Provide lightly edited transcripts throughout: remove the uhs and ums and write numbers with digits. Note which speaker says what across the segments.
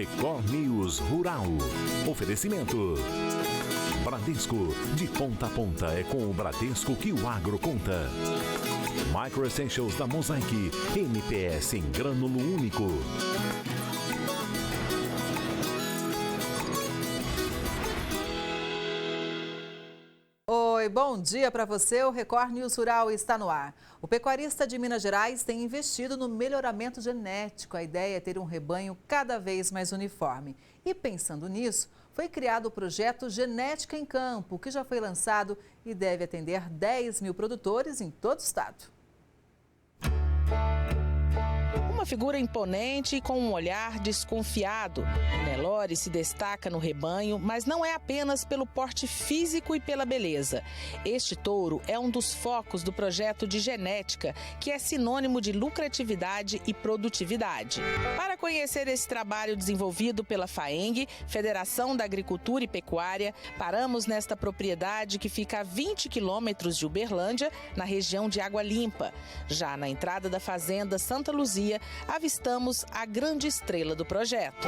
Speaker 1: Record News Rural. Oferecimento Bradesco, de ponta a ponta é com o Bradesco que o agro conta. Micro Essentials da Mosaic, MPS em grânulo único.
Speaker 2: Oi, bom dia para você. O Record News Rural está no ar. O pecuarista de Minas Gerais tem investido no melhoramento genético. A ideia é ter um rebanho cada vez mais uniforme. E pensando nisso, foi criado o projeto Genética em Campo, que já foi lançado e deve atender 10 mil produtores em todo o estado.
Speaker 3: Uma figura imponente e com um olhar desconfiado. Nelore se destaca no rebanho, mas não é apenas pelo porte físico e pela beleza. Este touro é um dos focos do projeto de genética, que é sinônimo de lucratividade e produtividade. Para conhecer esse trabalho desenvolvido pela FAENG, Federação da Agricultura e Pecuária, paramos nesta propriedade que fica a 20 quilômetros de Uberlândia, na região de Água Limpa. Já na entrada da fazenda Santa Luzia, avistamos a grande estrela do projeto.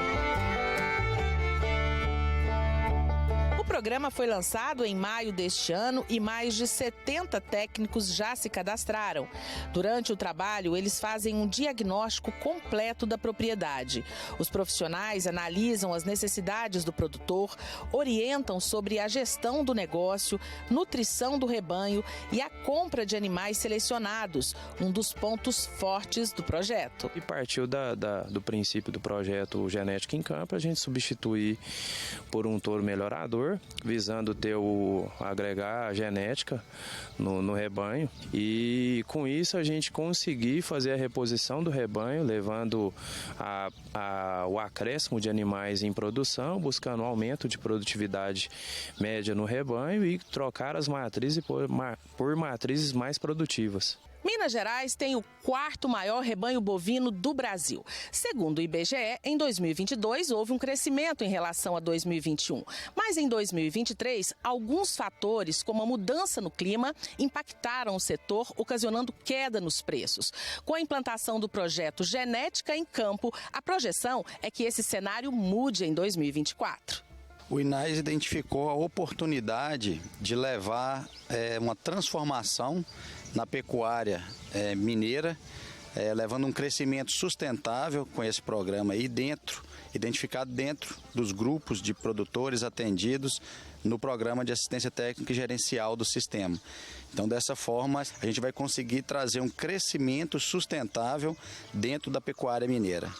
Speaker 3: O programa foi lançado em maio deste ano e mais de 70 técnicos já se cadastraram. Durante o trabalho, eles fazem um diagnóstico completo da propriedade. Os profissionais analisam as necessidades do produtor, orientam sobre a gestão do negócio, nutrição do rebanho e a compra de animais selecionados, um dos pontos fortes do projeto.
Speaker 4: E partiu do princípio do projeto Genética em Campo, a gente substituir por um touro melhorador, visando agregar a genética no rebanho, e com isso a gente conseguir fazer a reposição do rebanho, levando o acréscimo de animais em produção, buscando um aumento de produtividade média no rebanho e trocar as matrizes por matrizes mais produtivas.
Speaker 3: Minas Gerais tem o 4º maior rebanho bovino do Brasil. Segundo o IBGE, em 2022 houve um crescimento em relação a 2021. Mas em 2023, alguns fatores, como a mudança no clima, impactaram o setor, ocasionando queda nos preços. Com a implantação do projeto Genética em Campo, a projeção é que esse cenário mude em 2024.
Speaker 5: O INAS identificou a oportunidade de levar uma transformação na pecuária mineira, levando um crescimento sustentável com esse programa aí identificado dentro dos grupos de produtores atendidos no programa de assistência técnica e gerencial do sistema. Então, dessa forma, a gente vai conseguir trazer um crescimento sustentável dentro da pecuária mineira.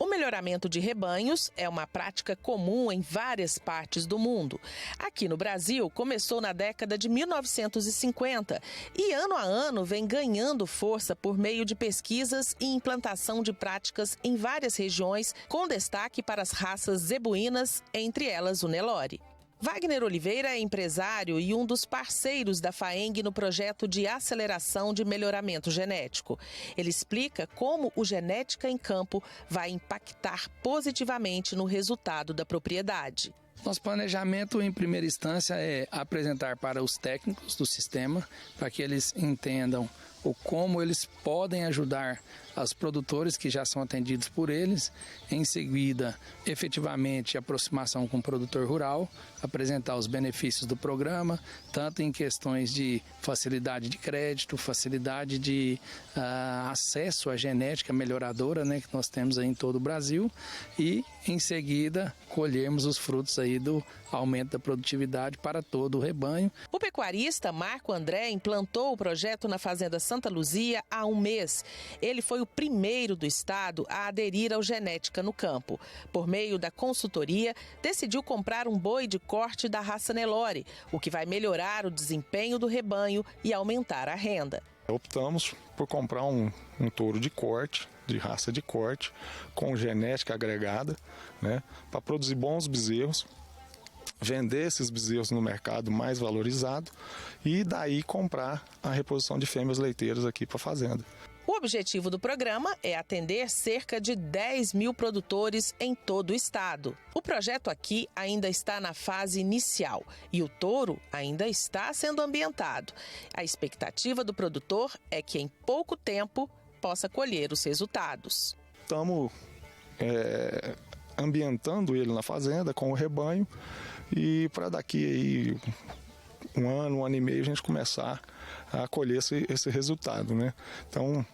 Speaker 3: O melhoramento de rebanhos é uma prática comum em várias partes do mundo. Aqui no Brasil, começou na década de 1950 e ano a ano vem ganhando força por meio de pesquisas e implantação de práticas em várias regiões, com destaque para as raças zebuínas, entre elas o Nelore. Wagner Oliveira é empresário e um dos parceiros da FAENG no projeto de aceleração de melhoramento genético. Ele explica como o Genética em Campo vai impactar positivamente no resultado da propriedade.
Speaker 6: Nosso planejamento, em primeira instância, é apresentar para os técnicos do sistema, para que eles entendam como eles podem ajudar os produtores que já são atendidos por eles. Em seguida, efetivamente, aproximação com o produtor rural, apresentar os benefícios do programa, tanto em questões de facilidade de crédito, facilidade de acesso à genética melhoradora, né, que nós temos aí em todo o Brasil, e, em seguida, colhermos os frutos aí do aumento da produtividade para todo o rebanho.
Speaker 3: O pecuarista Marco André implantou o projeto na Fazenda Santa Luzia há um mês. Ele foi o primeiro do estado a aderir ao Genética no Campo. Por meio da consultoria, decidiu comprar um boi de corte da raça Nelore, o que vai melhorar o desempenho do rebanho e aumentar a renda.
Speaker 7: Optamos por comprar um touro de corte, de raça de corte, com genética agregada, né, para produzir bons bezerros, vender esses bezerros no mercado mais valorizado e daí comprar a reposição de fêmeas leiteiras aqui para a fazenda.
Speaker 3: O objetivo do programa é atender cerca de 10 mil produtores em todo o estado. O projeto aqui ainda está na fase inicial e o touro ainda está sendo ambientado. A expectativa do produtor é que em pouco tempo possa colher os resultados.
Speaker 7: Estamos ambientando ele na fazenda com o rebanho e para daqui aí um ano e meio a gente começar a colher esse resultado, né? Então,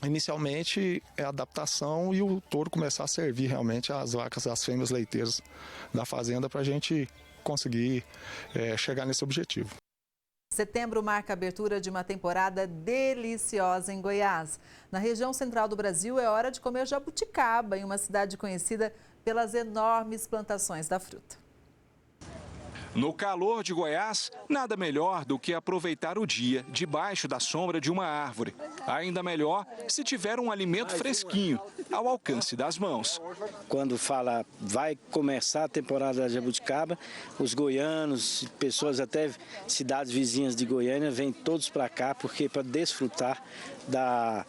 Speaker 7: inicialmente é a adaptação e o touro começar a servir realmente as vacas, as fêmeas leiteiras da fazenda para a gente conseguir chegar nesse objetivo.
Speaker 2: Setembro marca a abertura de uma temporada deliciosa em Goiás. Na região central do Brasil é hora de comer jabuticaba, em uma cidade conhecida pelas enormes plantações da fruta.
Speaker 8: No calor de Goiás, nada melhor do que aproveitar o dia debaixo da sombra de uma árvore. Ainda melhor se tiver um alimento fresquinho, ao alcance das mãos.
Speaker 9: Quando fala vai começar a temporada da jabuticaba, os goianos, pessoas até cidades vizinhas de Goiânia, vêm todos para cá porque para desfrutar da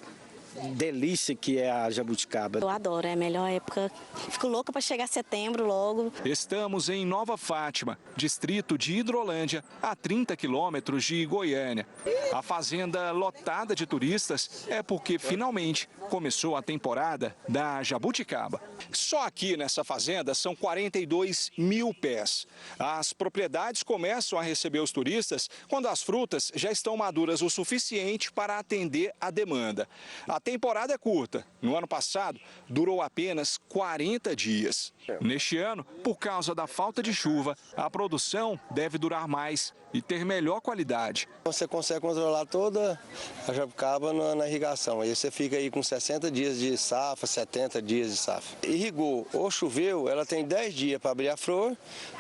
Speaker 9: delícia que é a jabuticaba.
Speaker 10: Eu adoro, é a melhor época. Fico louca para chegar setembro logo.
Speaker 8: Estamos em Nova Fátima, distrito de Hidrolândia, a 30 quilômetros de Goiânia. A fazenda lotada de turistas é porque finalmente começou a temporada da jabuticaba. Só aqui nessa fazenda são 42 mil pés. As propriedades começam a receber os turistas quando as frutas já estão maduras o suficiente para atender a demanda. A temporada é curta. No ano passado, durou apenas 40 dias. Neste ano, por causa da falta de chuva, a produção deve durar mais e ter melhor qualidade.
Speaker 11: Você consegue controlar toda a jabuticaba na irrigação. Aí você fica aí com 60 dias de safra, 70 dias de safra. Irrigou ou choveu, ela tem 10 dias para abrir a flor,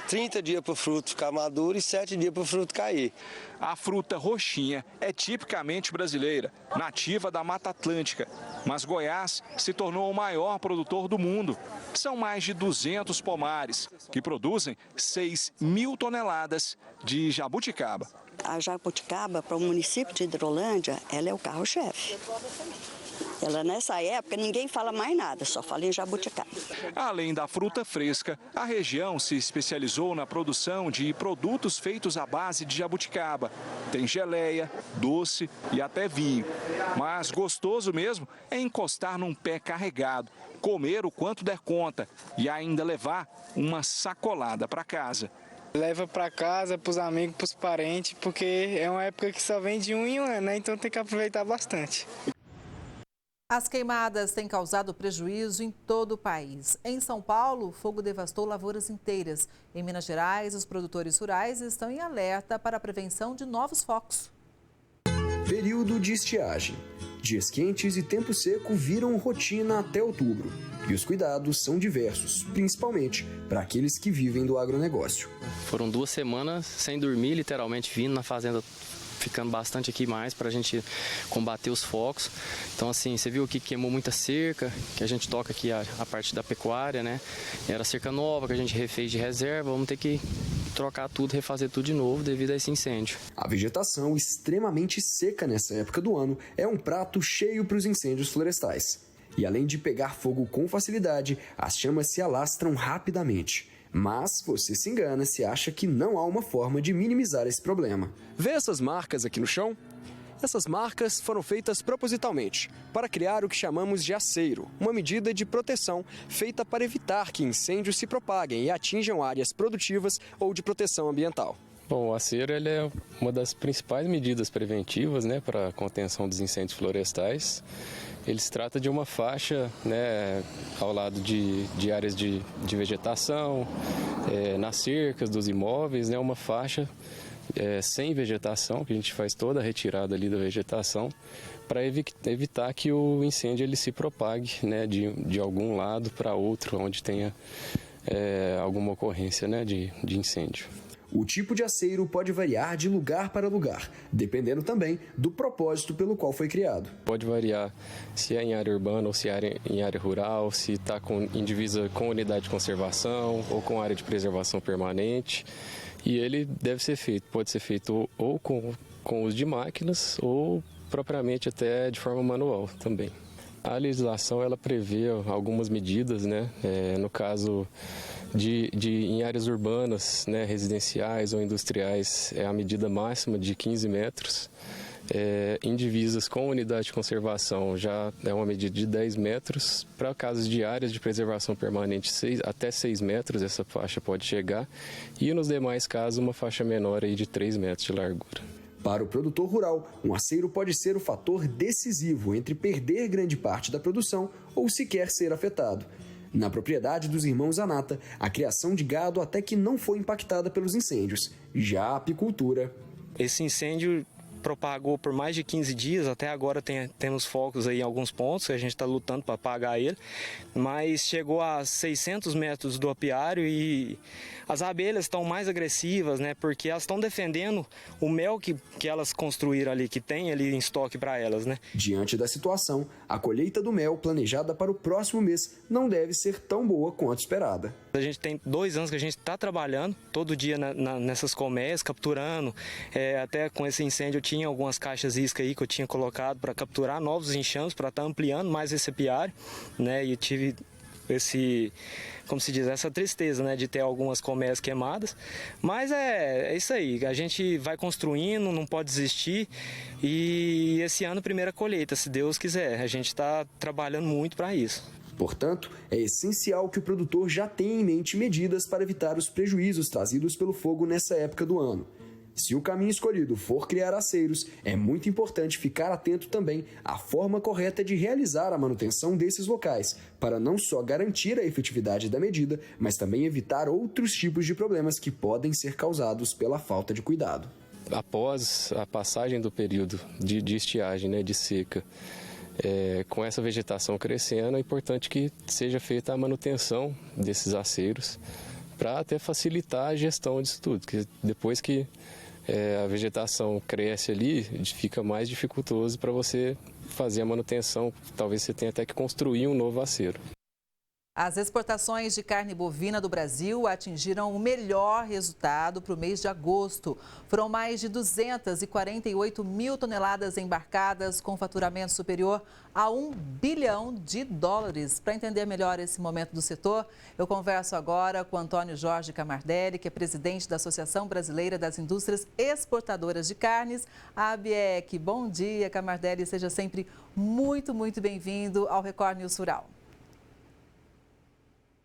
Speaker 11: 30 dias para o fruto ficar maduro e 7 dias para o fruto cair.
Speaker 8: A fruta roxinha é tipicamente brasileira, nativa da Mata Atlântica. Mas Goiás se tornou o maior produtor do mundo. São mais de 200 pomares, que produzem 6 mil toneladas de jabuticaba.
Speaker 12: A jabuticaba, para o município de Hidrolândia, ela é o carro-chefe. Ela, nessa época, ninguém fala mais nada, só fala em jabuticaba.
Speaker 8: Além da fruta fresca, a região se especializou na produção de produtos feitos à base de jabuticaba. Tem geleia, doce e até vinho. Mas gostoso mesmo é encostar num pé carregado, comer o quanto der conta e ainda levar uma sacolada para casa.
Speaker 13: Leva para casa, para os amigos, para os parentes, porque é uma época que só vem de um em um ano, né? Então tem que aproveitar bastante.
Speaker 2: As queimadas têm causado prejuízo em todo o país. Em São Paulo, o fogo devastou lavouras inteiras. Em Minas Gerais, os produtores rurais estão em alerta para a prevenção de novos focos.
Speaker 14: Período de estiagem. Dias quentes e tempo seco viram rotina até outubro. E os cuidados são diversos, principalmente para aqueles que vivem do agronegócio.
Speaker 15: Foram 2 semanas sem dormir, literalmente vindo na fazenda, ficando bastante aqui mais para a gente combater os focos. Então assim, você viu que queimou muita cerca, que a gente toca aqui a parte da pecuária, né? Era cerca nova que a gente refez de reserva, vamos ter que trocar tudo, refazer tudo de novo devido a esse incêndio.
Speaker 14: A vegetação extremamente seca nessa época do ano é um prato cheio para os incêndios florestais. E além de pegar fogo com facilidade, as chamas se alastram rapidamente. Mas você se engana se acha que não há uma forma de minimizar esse problema. Vê essas marcas aqui no chão? Essas marcas foram feitas propositalmente para criar o que chamamos de aceiro, uma medida de proteção feita para evitar que incêndios se propaguem e atinjam áreas produtivas ou de proteção ambiental.
Speaker 15: Bom, o aceiro ele é uma das principais medidas preventivas, né, para a contenção dos incêndios florestais. Ele se trata de uma faixa, né, ao lado de áreas de vegetação, nas cercas dos imóveis, né, uma faixa sem vegetação, que a gente faz toda a retirada ali da vegetação, para evitar que o incêndio ele se propague, né, de algum lado para outro, onde tenha alguma ocorrência, né, de incêndio.
Speaker 14: O tipo de aceiro pode variar de lugar para lugar, dependendo também do propósito pelo qual foi criado.
Speaker 15: Pode variar se é em área urbana ou se é em área rural, se está em divisa com unidade de conservação ou com área de preservação permanente. E ele pode ser feito ou com uso de máquinas ou propriamente até de forma manual também. A legislação ela prevê algumas medidas, né? No caso em áreas urbanas, né, residenciais ou industriais, é a medida máxima de 15 metros. Em divisas com unidade de conservação já é uma medida de 10 metros. Para casos de áreas de preservação permanente, até 6 metros essa faixa pode chegar. E nos demais casos, uma faixa menor aí de 3 metros de largura.
Speaker 14: Para o produtor rural, um aceiro pode ser o fator decisivo entre perder grande parte da produção ou sequer ser afetado. Na propriedade dos irmãos Zanata, a criação de gado até que não foi impactada pelos incêndios. Já a apicultura...
Speaker 16: Esse incêndio propagou por mais de 15 dias, até agora temos focos aí em alguns pontos, que a gente está lutando para apagar ele, mas chegou a 600 metros do apiário e as abelhas estão mais agressivas, né, porque elas estão defendendo o mel que elas construíram ali, que tem ali em estoque para elas, né.
Speaker 14: Diante da situação, a colheita do mel planejada para o próximo mês não deve ser tão boa quanto esperada.
Speaker 16: A gente tem 2 anos que a gente está trabalhando todo dia nessas colmeias, capturando, até com esse incêndio eu tinha algumas caixas isca aí que eu tinha colocado para capturar novos enxames, para estar ampliando mais esse apiário, né, e eu tive essa tristeza, né, de ter algumas colmeias queimadas, mas é isso aí, a gente vai construindo, não pode desistir e esse ano primeira colheita, se Deus quiser, a gente está trabalhando muito para isso.
Speaker 14: Portanto, é essencial que o produtor já tenha em mente medidas para evitar os prejuízos trazidos pelo fogo nessa época do ano. Se o caminho escolhido for criar aceiros, é muito importante ficar atento também à forma correta de realizar a manutenção desses locais, para não só garantir a efetividade da medida, mas também evitar outros tipos de problemas que podem ser causados pela falta de cuidado.
Speaker 15: Após a passagem do período de estiagem, né, de seca, com essa vegetação crescendo, é importante que seja feita a manutenção desses aceiros para até facilitar a gestão disso tudo, porque depois que a vegetação cresce ali, fica mais dificultoso para você fazer a manutenção, talvez você tenha até que construir um novo aceiro.
Speaker 2: As exportações de carne bovina do Brasil atingiram o melhor resultado para o mês de agosto. Foram mais de 248 mil toneladas embarcadas, com faturamento superior a US$1 bilhão. Para entender melhor esse momento do setor, eu converso agora com Antônio Jorge Camardelli, que é presidente da Associação Brasileira das Indústrias Exportadoras de Carnes, a ABEC. Bom dia, Camardelli. Seja sempre muito bem-vindo ao Record News Rural.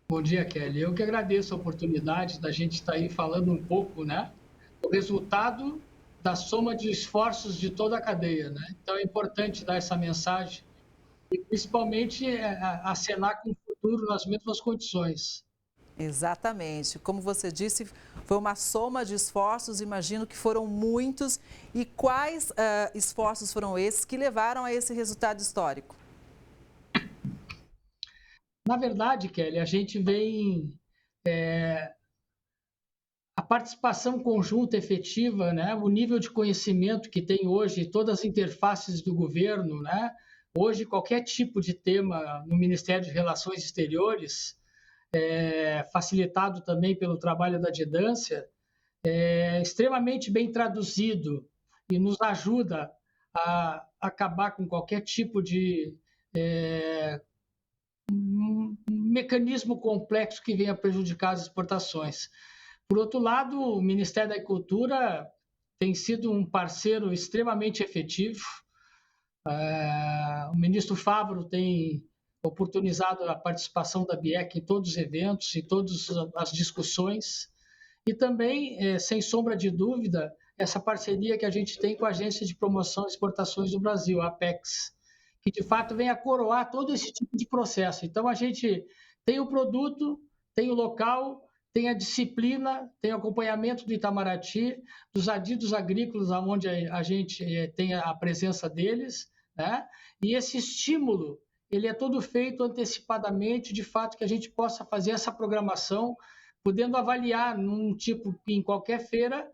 Speaker 17: Bom dia, Kelly. Eu que agradeço a oportunidade da gente estar aí falando um pouco, né, do resultado da soma de esforços de toda a cadeia, né? Então é importante dar essa mensagem e principalmente acenar com o futuro nas mesmas condições.
Speaker 2: Exatamente. Como você disse, foi uma soma de esforços, imagino que foram muitos. E quais esforços foram esses que levaram a esse resultado histórico?
Speaker 17: Na verdade, Kelly, a gente vem... a participação conjunta efetiva, né? O nível de conhecimento que tem hoje, todas as interfaces do governo, né? Hoje, qualquer tipo de tema no Ministério de Relações Exteriores, facilitado também pelo trabalho da Didância, é extremamente bem traduzido e nos ajuda a acabar com qualquer tipo de mecanismo complexo que venha prejudicar as exportações. Por outro lado, o Ministério da Agricultura tem sido um parceiro extremamente efetivo. O ministro Favaro tem oportunizado a participação da ABEC em todos os eventos, em todas as discussões. E também, sem sombra de dúvida, essa parceria que a gente tem com a Agência de Promoção e Exportações do Brasil, a APEX, que de fato vem a coroar todo esse tipo de processo. Então, a gente tem o produto, tem o local, tem a disciplina, tem o acompanhamento do Itamaraty, dos adidos agrícolas, onde a gente tem a presença deles, né? E esse estímulo, ele é todo feito antecipadamente, de fato, que a gente possa fazer essa programação, podendo avaliar em qualquer feira,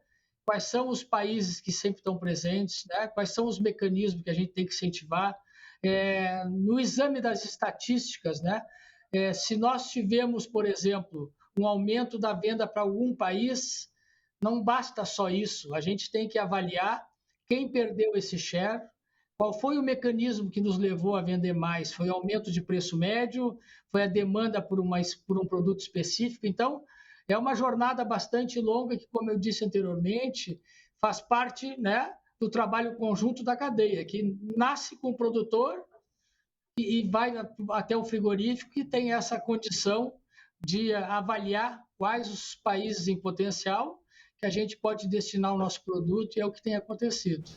Speaker 17: quais são os países que sempre estão presentes, né? Quais são os mecanismos que a gente tem que incentivar. No exame das estatísticas, né? Se nós tivermos, por exemplo, um aumento da venda para algum país, não basta só isso, a gente tem que avaliar quem perdeu esse share, qual foi o mecanismo que nos levou a vender mais, foi o aumento de preço médio, foi a demanda por um produto específico. Então, é uma jornada bastante longa que, como eu disse anteriormente, faz parte, né, do trabalho conjunto da cadeia, que nasce com o produtor e vai até o frigorífico, que tem essa condição de avaliar quais os países em potencial que a gente pode destinar o nosso produto, e é o que tem acontecido.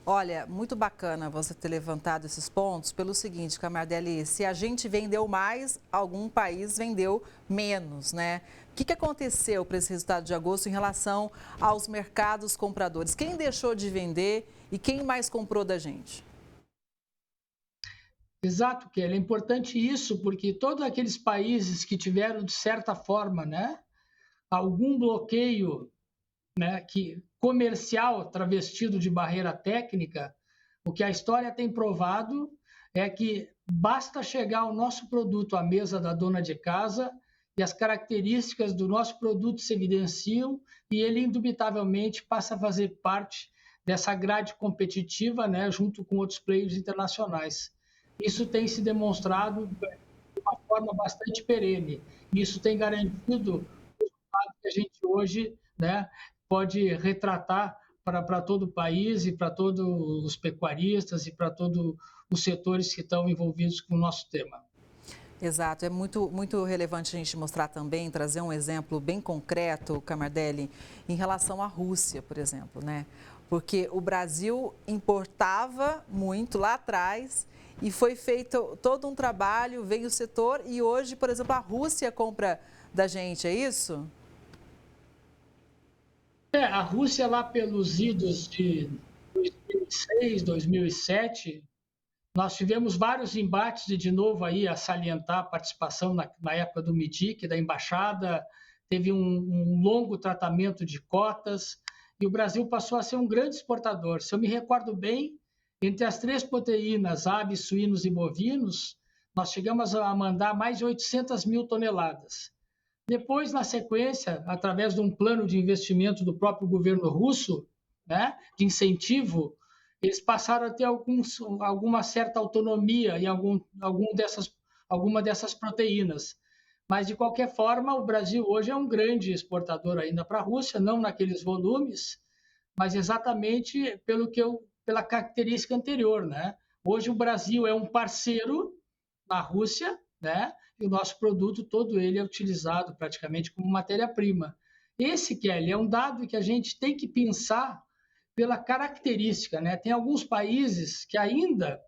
Speaker 2: Olha, muito bacana você ter levantado esses pontos pelo seguinte, Camardelli, se a gente vendeu mais, algum país vendeu menos, né? O que aconteceu para esse resultado de agosto em relação aos mercados compradores? Quem deixou de vender e quem mais comprou da gente?
Speaker 17: Exato, Kelly. É importante isso, porque todos aqueles países que tiveram, de certa forma, né, algum bloqueio, né, comercial travestido de barreira técnica, o que a história tem provado é que basta chegar o nosso produto à mesa da dona de casa e as características do nosso produto se evidenciam e ele, indubitavelmente, passa a fazer parte dessa grade competitiva, né, junto com outros players internacionais. Isso tem se demonstrado de uma forma bastante perene. Isso tem garantido o resultado que a gente hoje, né, pode retratar para todo o país e para todos os pecuaristas e para todos os setores que estão envolvidos com o nosso tema.
Speaker 2: Exato, é muito relevante a gente mostrar também, trazer um exemplo bem concreto, Camardelli, em relação à Rússia, por exemplo, né? Porque o Brasil importava muito lá atrás e foi feito todo um trabalho, veio o setor e hoje, por exemplo, a Rússia compra da gente, é isso?
Speaker 17: A Rússia, lá pelos idos de 2006, 2007, nós tivemos vários embates e, de novo, aí a salientar a participação na época do MIDIC, da embaixada, teve um longo tratamento de cotas e o Brasil passou a ser um grande exportador. Se eu me recordo bem, entre as 3 proteínas, aves, suínos e bovinos, nós chegamos a mandar mais de 800 mil toneladas. Depois, na sequência, através de um plano de investimento do próprio governo russo, né, de incentivo, eles passaram a ter alguma certa autonomia em alguma dessas proteínas. Mas, de qualquer forma, o Brasil hoje é um grande exportador ainda para a Rússia, não naqueles volumes, mas exatamente pela característica anterior, né? Hoje o Brasil é um parceiro na Rússia, né? E o nosso produto todo ele é utilizado praticamente como matéria-prima. Esse, Kelly, é um dado que a gente tem que pensar pela característica, né? Tem alguns países que ainda,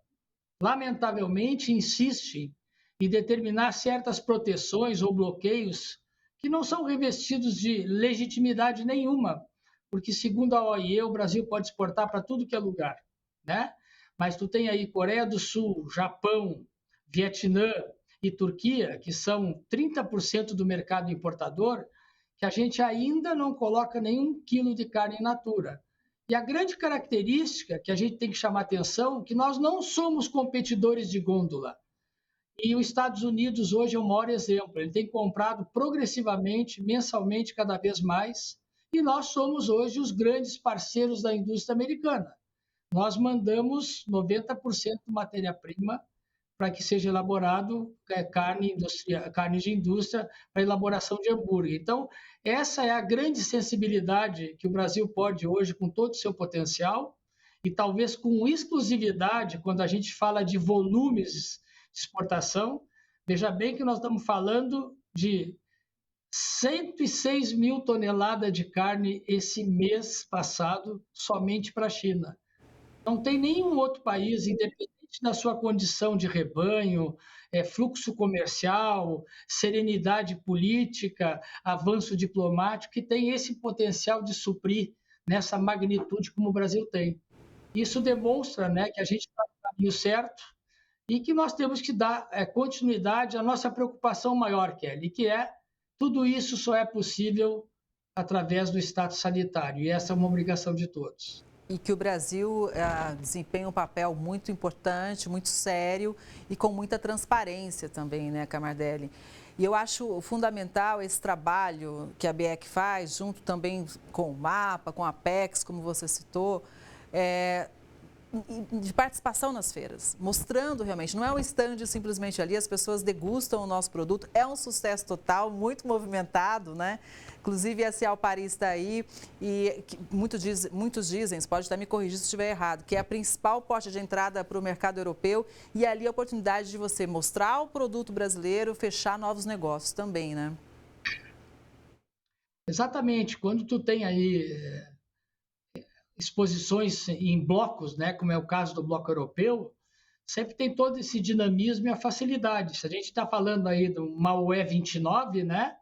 Speaker 17: lamentavelmente, insistem em determinar certas proteções ou bloqueios que não são revestidos de legitimidade nenhuma, porque, segundo a OIE, o Brasil pode exportar para tudo que é lugar, né? Mas tu tem aí Coreia do Sul, Japão, Vietnã e Turquia, que são 30% do mercado importador, que a gente ainda não coloca nenhum quilo de carne in natura. E a grande característica que a gente tem que chamar atenção é que nós não somos competidores de gôndola. E os Estados Unidos hoje é o maior exemplo. Ele tem comprado progressivamente, mensalmente, cada vez mais, e nós somos hoje os grandes parceiros da indústria americana. Nós mandamos 90% de matéria-prima para que seja elaborado carne de indústria para elaboração de hambúrguer. Então, essa é a grande sensibilidade que o Brasil pode hoje, com todo o seu potencial, e talvez com exclusividade, quando a gente fala de volumes de exportação. Veja bem que nós estamos falando de 106 mil toneladas de carne esse mês passado, somente para a China. Não tem nenhum outro país, independente da sua condição de rebanho, fluxo comercial, serenidade política, avanço diplomático, que tem esse potencial de suprir nessa magnitude como o Brasil tem. Isso demonstra, né, que a gente está no caminho certo e que nós temos que dar continuidade à nossa preocupação maior, Kelly, que é tudo isso só é possível através do status sanitário, e essa é uma obrigação de todos.
Speaker 2: E que o Brasil desempenha um papel muito importante, muito sério e com muita transparência também, né, Camardelli? E eu acho fundamental esse trabalho que a BIEC faz, junto também com o MAPA, com a Apex, como você citou, de participação nas feiras, mostrando realmente, não é um stand simplesmente ali, as pessoas degustam o nosso produto, é um sucesso total, muito movimentado, né? Inclusive a Cial Paris está aí e muitos dizem, você pode até me corrigir se estiver errado, que é a principal porta de entrada para o mercado europeu e ali a oportunidade de você mostrar o produto brasileiro, fechar novos negócios também, né?
Speaker 17: Exatamente, quando tu tem aí exposições em blocos, né, como é o caso do bloco europeu, sempre tem todo esse dinamismo e a facilidade. Se a gente está falando aí do Maué 29, né,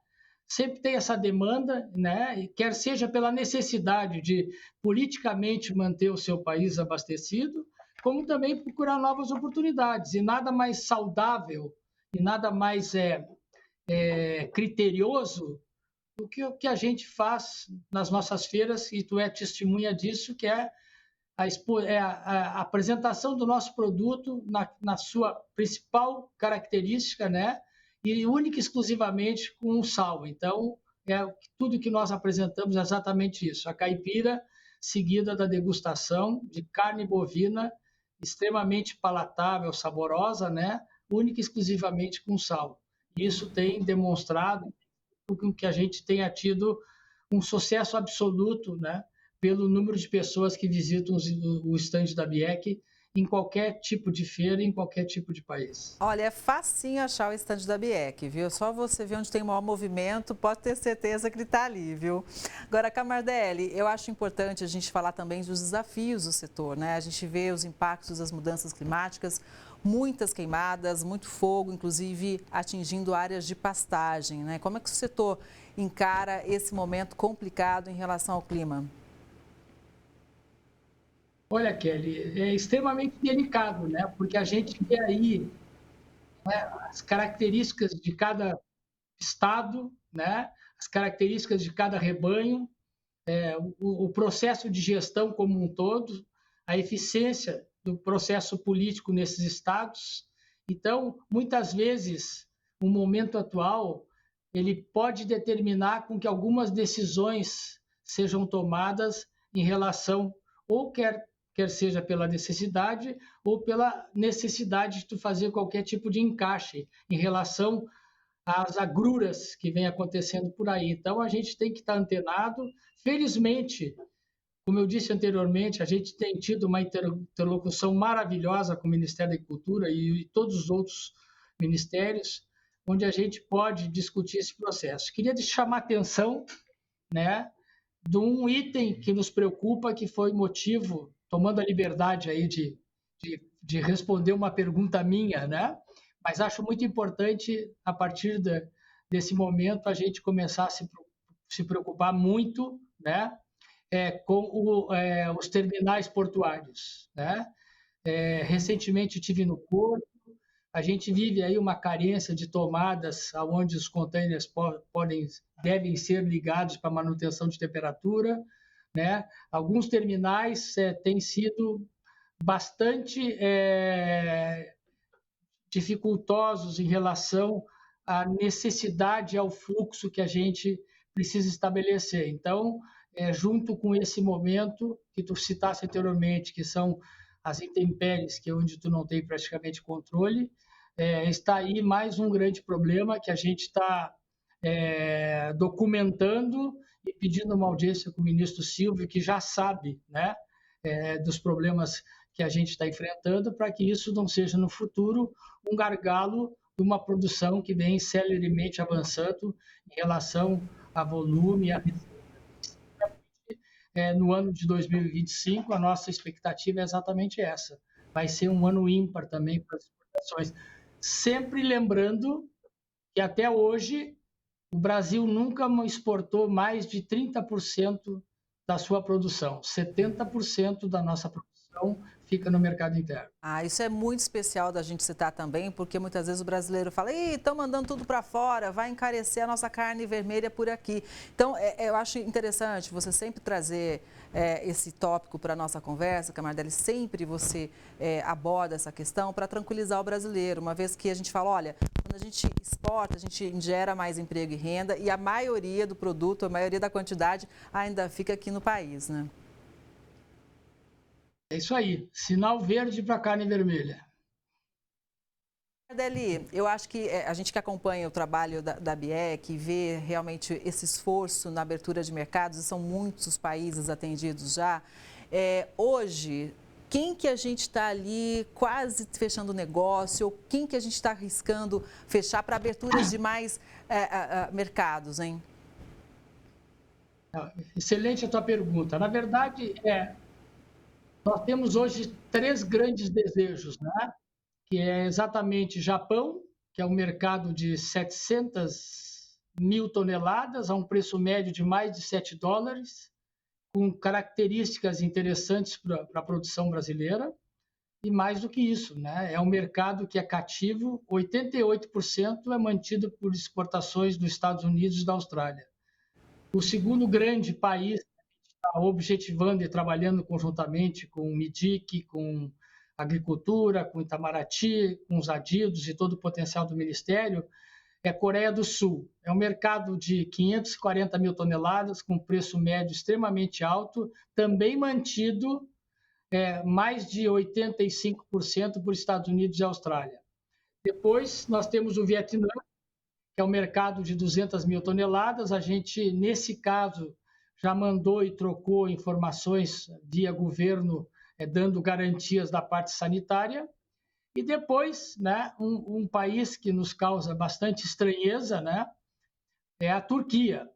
Speaker 17: sempre tem essa demanda, né, quer seja pela necessidade de politicamente manter o seu país abastecido, como também procurar novas oportunidades. E nada mais saudável e nada mais criterioso do que o que a gente faz nas nossas feiras, e tu é testemunha disso, que é a apresentação do nosso produto na sua principal característica, né? E única e exclusivamente com um sal. Então, tudo que nós apresentamos é exatamente isso. A caipira, seguida da degustação de carne bovina, extremamente palatável, saborosa, né? Única e exclusivamente com sal. Isso tem demonstrado que a gente tenha tido um sucesso absoluto, né, pelo número de pessoas que visitam o stand da BIEC em qualquer tipo de feira, em qualquer tipo de país.
Speaker 2: Olha, é facinho achar o stand da BIEC, viu? Só você ver onde tem o maior movimento, pode ter certeza que ele está ali, viu? Agora, Camardelli, eu acho importante a gente falar também dos desafios do setor, né? A gente vê os impactos das mudanças climáticas, muitas queimadas, muito fogo, inclusive atingindo áreas de pastagem, né? Como é que o setor encara esse momento complicado em relação ao clima?
Speaker 17: Olha, Kelly, é extremamente delicado, né? Porque a gente vê aí, né, as características de cada estado, né? As características de cada rebanho, o processo de gestão como um todo, a eficiência do processo político nesses estados. Então, muitas vezes, o momento atual, ele pode determinar com que algumas decisões sejam tomadas em relação, ou quer seja pela necessidade, ou pela necessidade de tu fazer qualquer tipo de encaixe em relação às agruras que vem acontecendo por aí. Então, a gente tem que estar antenado. Felizmente, como eu disse anteriormente, a gente tem tido uma interlocução maravilhosa com o Ministério da Agricultura e todos os outros ministérios, onde a gente pode discutir esse processo. Queria chamar a atenção, né, de um item que nos preocupa, que foi motivo, tomando a liberdade aí de responder uma pergunta minha, né? Mas acho muito importante, a partir desse momento, a gente começar a se preocupar muito, né, com os terminais portuários, né? Recentemente estive no Porto, a gente vive aí uma carência de tomadas onde os containers devem ser ligados para manutenção de temperatura, né? Alguns terminais têm sido bastante dificultosos em relação à necessidade, ao fluxo que a gente precisa estabelecer. Então, junto com esse momento que tu citaste anteriormente, que são as intempéries, que é onde tu não tem praticamente controle, está aí mais um grande problema que a gente está documentando e pedindo uma audiência com o ministro Silvio, que já sabe, né, dos problemas que a gente está enfrentando, para que isso não seja no futuro um gargalo de uma produção que vem celeremente avançando em relação a volume, a no ano de 2025, a nossa expectativa é exatamente essa. Vai ser um ano ímpar também para as exportações. Sempre lembrando que até hoje o Brasil nunca exportou mais de 30% da sua produção. 70% da nossa produção fica no mercado interno.
Speaker 2: Isso é muito especial da gente citar também, porque muitas vezes o brasileiro fala: estão mandando tudo para fora, vai encarecer a nossa carne vermelha por aqui. Então, eu acho interessante você sempre trazer esse tópico para a nossa conversa, Camardelli, sempre você aborda essa questão para tranquilizar o brasileiro, uma vez que a gente fala, olha, quando a gente exporta, a gente gera mais emprego e renda e a maioria do produto, a maioria da quantidade ainda fica aqui no país, né?
Speaker 17: É isso aí, sinal verde para carne vermelha.
Speaker 2: Mardelli, eu acho que a gente que acompanha o trabalho da BIEC vê realmente esse esforço na abertura de mercados, e são muitos países atendidos já. Hoje, quem que a gente está ali quase fechando o negócio, ou quem que a gente está arriscando fechar para aberturas de mais mercados, hein?
Speaker 17: Excelente a tua pergunta. Na verdade, nós temos hoje 3 grandes desejos, né? Que é exatamente Japão, que é um mercado de 700 mil toneladas, a um preço médio de mais de $7, com características interessantes para a produção brasileira. E mais do que isso, né? É um mercado que é cativo, 88% é mantido por exportações dos Estados Unidos e da Austrália. O segundo grande país que a gente está objetivando e trabalhando conjuntamente com o MIDIC, com a Agricultura, com Itamaraty, com os adidos e todo o potencial do Ministério, é a Coreia do Sul. É um mercado de 540 mil toneladas, com preço médio extremamente alto, também mantido mais de 85% por Estados Unidos e Austrália. Depois, nós temos o Vietnã, que é um mercado de 200 mil toneladas. A gente, nesse caso, já mandou e trocou informações via governo, dando garantias da parte sanitária. E depois, né, um país que nos causa bastante estranheza, né, é a Turquia,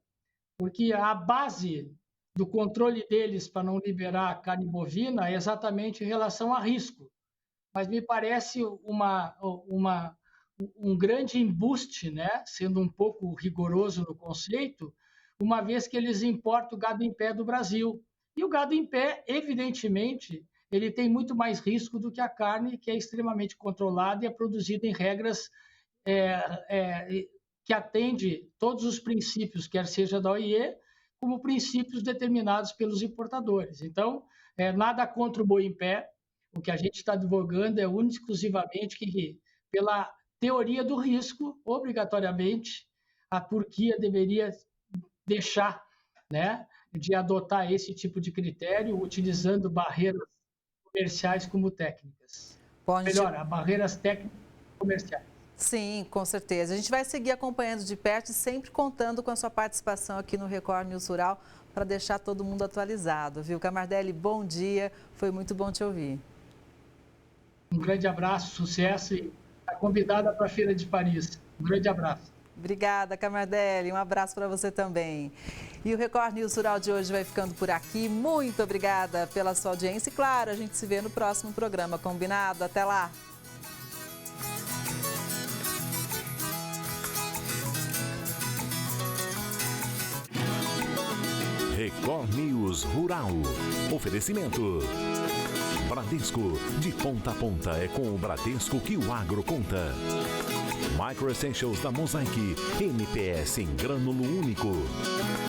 Speaker 17: porque a base do controle deles para não liberar a carne bovina é exatamente em relação a risco. Mas me parece um grande embuste, né, sendo um pouco rigoroso no conceito, uma vez que eles importam o gado em pé do Brasil. E o gado em pé, evidentemente, ele tem muito mais risco do que a carne, que é extremamente controlada e é produzida em regras que atende todos os princípios, quer seja da OIE, como princípios determinados pelos importadores. Então, nada contra o boi em pé. O que a gente está advogando é único e exclusivamente que, pela teoria do risco, obrigatoriamente, a Turquia deveria deixar, né, de adotar esse tipo de critério, utilizando barreiras comerciais como técnicas. Barreiras técnicas comerciais.
Speaker 2: Sim, com certeza. A gente vai seguir acompanhando de perto e sempre contando com a sua participação aqui no Record News Rural para deixar todo mundo atualizado, viu? Camardelli, bom dia. Foi muito bom te ouvir.
Speaker 17: Um grande abraço, sucesso e está convidada para a Feira de Paris. Um grande abraço.
Speaker 2: Obrigada, Camardelli. Um abraço para você também. E o Record News Rural de hoje vai ficando por aqui. Muito obrigada pela sua audiência. E claro, a gente se vê no próximo programa. Combinado? Até lá.
Speaker 1: Record News Rural. Oferecimento. Bradesco, de ponta a ponta é com o Bradesco que o agro conta. Micro Essentials da Mosaic, MPS em grânulo único.